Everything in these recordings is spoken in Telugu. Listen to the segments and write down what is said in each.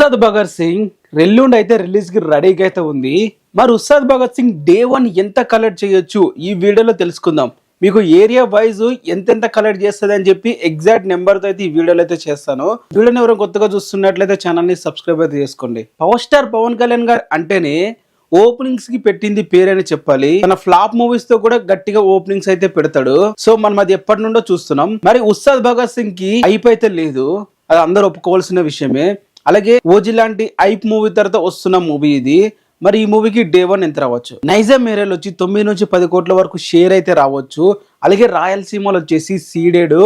ఉస్తాద్ భగత్ సింగ్ రెల్లుండి అయితే రిలీజ్ కి రెడీగా అయితే ఉంది. మరి ఉస్తాద్ భగత్ సింగ్ డే 1 ఎంత కలెక్ట్ చేయొచ్చు ఈ వీడియోలో తెలుసుకుందాం. మీకు ఏరియా వైజ్ ఎంతెంత కలెక్ట్ చేస్తుంది అని చెప్పి ఎగ్జాక్ట్ నెంబర్ తో అయితే ఈ వీడియోలో అయితే చేస్తాను. వీడియోని ఎవరైనా కొత్తగా చూస్తున్నట్లయితే ఛానల్ ని సబ్స్క్రైబ్ అయితే చేసుకోండి. పవర్ స్టార్ పవన్ కళ్యాణ్ గారు అంటేనే ఓపెనింగ్స్ కి పెట్టింది పేరని చెప్పాలి. తన ఫ్లాప్ మూవీస్ తో కూడా గట్టిగా ఓపెనింగ్స్ అయితే పెడతాడు. సో మనం అది ఎప్పటి నుండో చూస్తున్నాం. మరి ఉస్తాద్ భగత్ సింగ్ కి హైప్ అయితే లేదు, అది అందరూ ఒప్పుకోవాల్సిన విషయమే. అలాగే ఓజీ లాంటి ఐప్ మూవీ తర్వాత వస్తున్న మూవీ ఇది. మరి ఈ మూవీకి డే 1 ఎంత రావచ్చు? నైజాం ఏరియాలో వచ్చి 9 నుంచి 10 కోట్ల వరకు షేర్ అయితే రావచ్చు. అలాగే రాయలసీమలో వచ్చేసి సీడెడ్.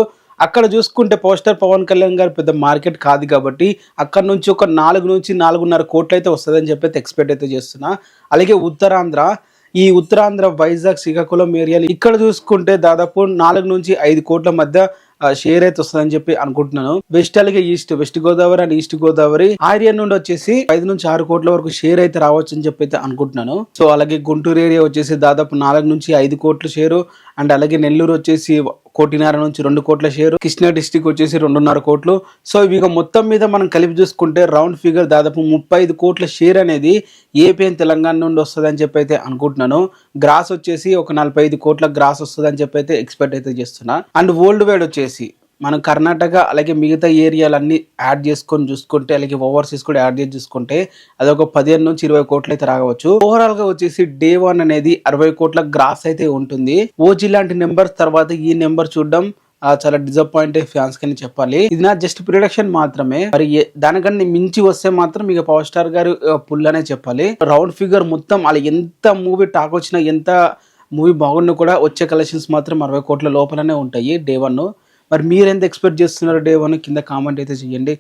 అక్కడ చూసుకుంటే పవర్ స్టార్ పవన్ కళ్యాణ్ గారు పెద్ద మార్కెట్ కాదు కాబట్టి అక్కడ నుంచి ఒక 4 నుంచి 4.5 కోట్లు అయితే వస్తుందని చెప్పి ఎక్స్పెక్ట్ అయితే చేస్తున్నా. అలాగే ఉత్తరాంధ్ర వైజాగ్ శ్రీకాకుళం ఏరియాలు ఇక్కడ చూసుకుంటే దాదాపు 4 నుంచి 5 కోట్ల మధ్య షేర్ అయితే వస్తుందని చెప్పి అనుకుంటున్నాను. వెస్ట్ అలాగే west Godavari and east Godavari ఆ ఏరియా నుండి వచ్చేసి 5 నుంచి 6 కోట్ల వరకు షేర్ అయితే రావచ్చు అని చెప్పి అయితే అనుకుంటున్నాను. సో అలాగే గుంటూరు ఏరియా వచ్చేసి దాదాపు 4 నుంచి 5 కోట్ల షేరు. అండ్ అలాగే నెల్లూరు వచ్చేసి 1.5 నుంచి 2 కోట్ల షేరు. కృష్ణా డిస్టిక్ వచ్చేసి 2.5 కోట్లు. సో ఇక మొత్తం మీద మనం కలిపి చూసుకుంటే రౌండ్ ఫిగర్ దాదాపు 35 కోట్ల షేర్ అనేది ఏపీ అండ్ తెలంగాణ నుండి వస్తుంది అని చెప్పి అయితే అనుకుంటున్నాను. గ్రాస్ వచ్చేసి ఒక 45 కోట్ల గ్రాస్ వస్తుంది అని చెప్పి అయితే ఎక్స్పెక్ట్ అయితే చేస్తున్నా. అండ్ వరల్డ్ వైడ్ వచ్చేసి మనం కర్ణాటక అలాగే మిగతా ఏరియాలన్నీ యాడ్ చేసుకొని చూసుకుంటే అలాగే ఓవర్సీస్ కూడా యాడ్ చేసి చూసుకుంటే అదొక 15 నుంచి 20 కోట్లు అయితే రావచ్చు. ఓవరాల్ గా వచ్చేసి డే 1 అనేది 60 కోట్ల గ్రాస్ అయితే ఉంటుంది. ఓజీ లాంటి నెంబర్స్ తర్వాత ఈ నెంబర్ చూడడం చాలా డిసప్పాయింట్ ఫ్యాన్స్ కని చెప్పాలి. ఇది నా జస్ట్ ప్రిడిక్షన్ మాత్రమే. మరి దానికన్నా మించి వస్తే మాత్రం ఇక పవర్ స్టార్ గారు పుల్ అనే చెప్పాలి. రౌండ్ ఫిగర్ మొత్తం అలా ఎంత మూవీ టాక్ వచ్చినా ఎంత మూవీ బాగున్నా కూడా వచ్చే కలెక్షన్స్ మాత్రం 60 కోట్ల లోపలనే ఉంటాయి డే 1. మరి మీరు ఎంత ఎక్స్పెక్ట్ చేస్తున్నారు డే 1 కింద కామెంట్ అయితే చేయండి.